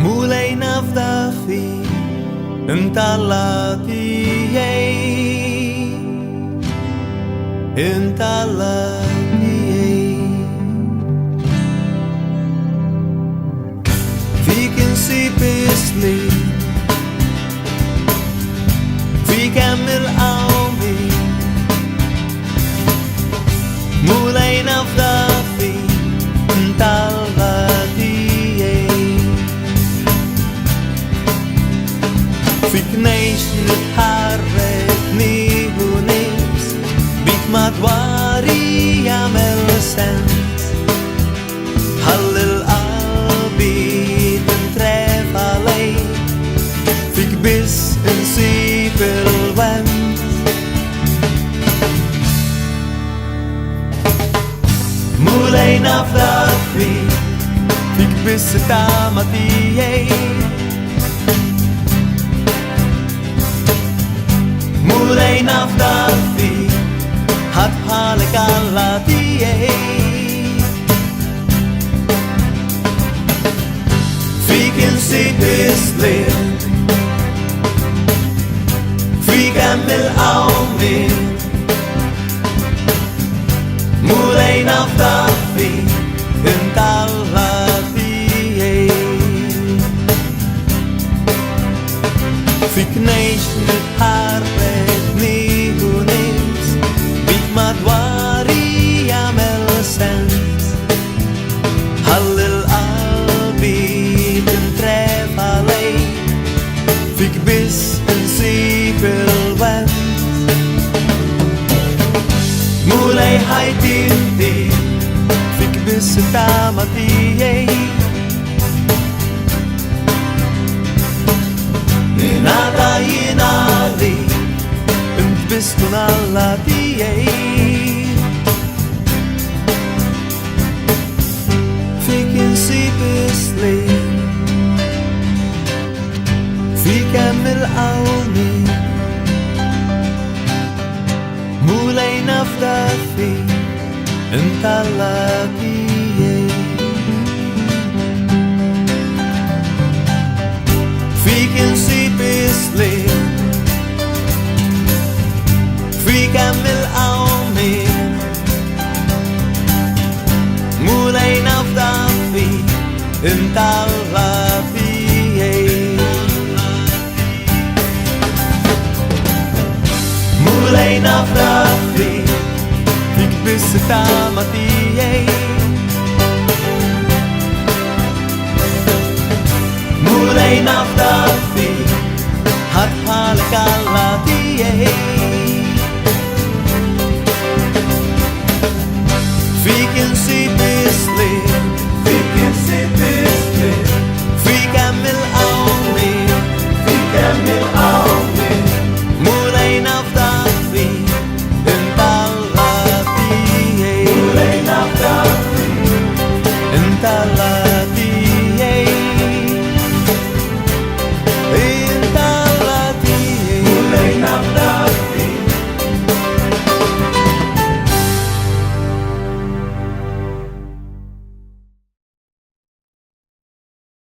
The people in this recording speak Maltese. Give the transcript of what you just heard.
Mulai naftafi entalatiei Fiken sipesli Fiken mil aumi Mulai naftafi entalatiei Fikneis mit harret ni hunis Bit madwari yamel sens Halil albit en trefalei Fik bis en sipel wens Mulai naftafi Fik bis tamatiei Mulai naftafi hat halekalatie Fiken sipeslir Fiken mil aumir Mulai naftafi entalatie Fikneis mit harret ni hunis Bit madwari yamel sens Halil albit en trefalei Fik bis en sipel wens Mulai haitinti Fik bis tamatiei Nada inali Und bist du nallatiei Fiken sipesli Fiken mil aumi Mulai naftafi entalatiei Fiken sipesli Fiken mil aumi Mulai naftafi entalatiei Mulai naftafi Fik bis tamatiei Mulai naftafi hat halekalatie Fiken sipesli